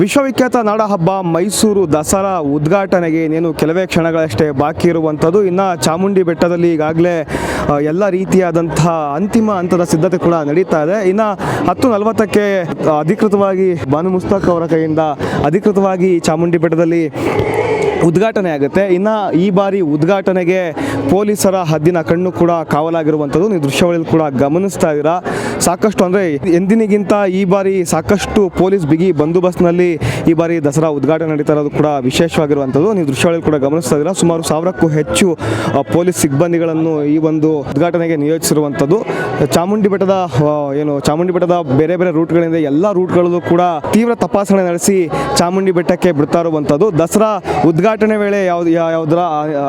ವಿಶ್ವವಿಖ್ಯಾತ ನಾಡಹಬ್ಬ ಮೈಸೂರು ದಸರಾ ಉದ್ಘಾಟನೆಗೆ ಇನ್ನೇನು ಕೆಲವೇ ಕ್ಷಣಗಳಷ್ಟೇ ಬಾಕಿ ಇರುವಂಥದ್ದು. ಇನ್ನು ಚಾಮುಂಡಿ ಬೆಟ್ಟದಲ್ಲಿ ಈಗಾಗಲೇ ಎಲ್ಲ ರೀತಿಯಾದಂತಹ ಅಂತಿಮ ಹಂತದ ಸಿದ್ಧತೆ ಕೂಡ ನಡೀತಾ ಇದೆ. ಇನ್ನು 10:40ಕ್ಕೆ ಅಧಿಕೃತವಾಗಿ ಬಾನು ಮುಸ್ತಕ್ ಅವರ ಕೈಯಿಂದ ಅಧಿಕೃತವಾಗಿ ಚಾಮುಂಡಿ ಬೆಟ್ಟದಲ್ಲಿ ಉದ್ಘಾಟನೆ ಆಗುತ್ತೆ. ಇನ್ನು ಈ ಬಾರಿ ಉದ್ಘಾಟನೆಗೆ ಪೊಲೀಸರ ಹದ್ದಿನ ಕಣ್ಣು ಕೂಡ ಕಾವಲಾಗಿರುವಂಥದ್ದು ನೀವು ದೃಶ್ಯಾವಳಿಯಲ್ಲಿ ಕೂಡ ಗಮನಿಸ್ತಾ ಇದ್ದೀರಾ. ಸಾಕಷ್ಟು ಅಂದರೆ ಎಂದಿನಿಗಿಂತ ಈ ಬಾರಿ ಸಾಕಷ್ಟು ಪೊಲೀಸ್ ಬಿಗಿ ಬಂದೋಬಸ್ತ್ನಲ್ಲಿ ಈ ಬಾರಿ ದಸರಾ ಉದ್ಘಾಟನೆ ನಡೀತಾ ಇರೋದು ಕೂಡ ವಿಶೇಷವಾಗಿರುವಂಥದ್ದು ನೀವು ದೃಶ್ಯಾವಳಿಯಲ್ಲಿ ಕೂಡ ಗಮನಿಸ್ತಾ ಇದ್ದೀರಾ. ಸುಮಾರು 1000ಕ್ಕೂ ಹೆಚ್ಚು ಪೊಲೀಸ್ ಸಿಬ್ಬಂದಿಗಳನ್ನು ಈ ಒಂದು ಉದ್ಘಾಟನೆಗೆ ನಿಯೋಜಿಸಿರುವಂಥದ್ದು. ಚಾಮುಂಡಿ ಬೆಟ್ಟದ ಬೇರೆ ಬೇರೆ ರೂಟ್ಗಳಿಂದ ಎಲ್ಲ ರೂಟ್ಗಳಲ್ಲೂ ಕೂಡ ತೀವ್ರ ತಪಾಸಣೆ ನಡೆಸಿ ಚಾಮುಂಡಿ ಬೆಟ್ಟಕ್ಕೆ ಬಿಡ್ತಾ ಇರುವಂಥದ್ದು. ದಸರಾ ಉದ್ಘಾಟನೆ ವೇಳೆ ಯಾವುದರ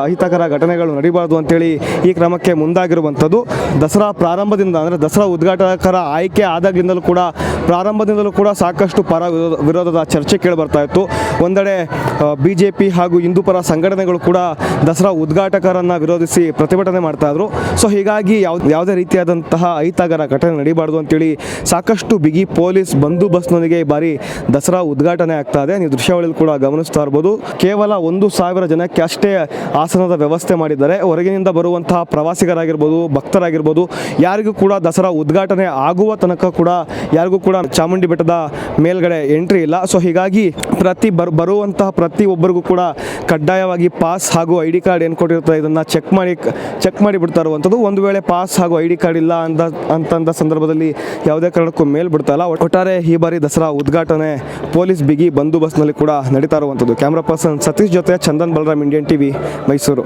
ಅಹಿತಕರ ಘಟನೆಗಳು ನಡೀಬಾರ್ದು ಅಂತೇಳಿ ಈ ಕ್ರಮಕ್ಕೆ ಮುಂದಾಗಿರುವಂಥದ್ದು. ದಸರಾ ಪ್ರಾರಂಭದಿಂದ ಅಂದರೆ ದಸರಾ ಉದ್ಘಾಟಕರ ಆಯ್ಕೆ ಆದಾಗಿಂದಲೂ ಕೂಡ ಪ್ರಾರಂಭದಿಂದಲೂ ಕೂಡ ಸಾಕಷ್ಟು ಪರ ವಿರೋಧದ ಚರ್ಚೆ ಕೇಳಿಬರ್ತಾ ಇತ್ತು. ಒಂದೆಡೆ BJP ಹಾಗೂ ಹಿಂದೂ ಪರ ಸಂಘಟನೆಗಳು ಕೂಡ ದಸರಾ ಉದ್ಘಾಟಕರನ್ನು ವಿರೋಧಿಸಿ ಪ್ರತಿಭಟನೆ ಮಾಡ್ತಾ ಇದ್ರು. ಸೊ ಹೀಗಾಗಿ ಯಾವುದೇ ರೀತಿಯಾದಂತಹ ಅಹಿತಕರ ಘಟನೆ ನಡೀಬಾರ್ದು ಅಂತೇಳಿ ಸಾಕಷ್ಟು ಬಿಗಿ ಪೊಲೀಸ್ ಬಂದೋಬಸ್ತ್ನೊಂದಿಗೆ ಈ ಬಾರಿ ದಸರಾ ಉದ್ಘಾಟನೆ ಆಗ್ತಾ ಇದೆ. ನೀವು ದೃಶ್ಯಾವಳಿಯಲ್ಲಿ ಕೂಡ ಗಮನಿಸ್ತಾ ಇರ್ಬೋದು. ಕೇವಲ 1,000 ಜನಕ್ಕೆ ಅಷ್ಟೇ ಆಸನದ ವ್ಯವಸ್ಥೆ ಮಾಡಿದ್ದಾರೆ. ಹೊರಗಿನಿಂದ ಬರುವಂತಹ ಪ್ರವಾಸಿಗರಾಗಿರ್ಬೋದು, ಭಕ್ತರಾಗಿರ್ಬೋದು, ಯಾರಿಗೂ ಕೂಡ ದಸರಾ ಉದ್ಘಾಟನೆ ಆಗುವ ತನಕ ಕೂಡ ಯಾರಿಗೂ ಕೂಡ ಚಾಮುಂಡಿ ಬೆಟ್ಟದ ಮೇಲ್ಗಡೆ ಎಂಟ್ರಿ ಇಲ್ಲ. ಸೊ ಹೀಗಾಗಿ ಬರುವಂತಹ ಪ್ರತಿಯೊಬ್ಬರಿಗೂ ಕೂಡ ಕಡ್ಡಾಯವಾಗಿ ಪಾಸ್ ಹಾಗೂ ID ಕಾರ್ಡ್ ಏನು ಕೊಟ್ಟಿರ್ತಾರೆ ಇದನ್ನು ಚೆಕ್ ಮಾಡಿ ಬಿಡ್ತಾ ಇರುವಂಥದ್ದು. ಒಂದು ವೇಳೆ ಪಾಸ್ ಹಾಗೂ ID ಕಾರ್ಡ್ ಇಲ್ಲ ಅಂತಂದ ಸಂದರ್ಭದಲ್ಲಿ ಯಾವುದೇ ಕಾರಣಕ್ಕೂ ಮೇಲ್ ಬಿಡ್ತಾ ಇಲ್ಲ. ಒಟ್ಟಾರೆ ಈ ಬಾರಿ ದಸರಾ ಉದ್ಘಾಟನೆ ಪೊಲೀಸ್ ಬಿಗಿ ಬಂದೋಬಸ್ತ್ನಲ್ಲಿ ಕೂಡ ನಡೀತಾ ಇರುವಂಥದ್ದು. ಕ್ಯಾಮ್ರಾ ಪರ್ಸನ್ ಸತೀಶ್ ಜೊತೆ ಚಂದನ್ ಬಲರಾಮ್, ಇಂಡಿಯನ್ TV, ಮೈಸೂರು.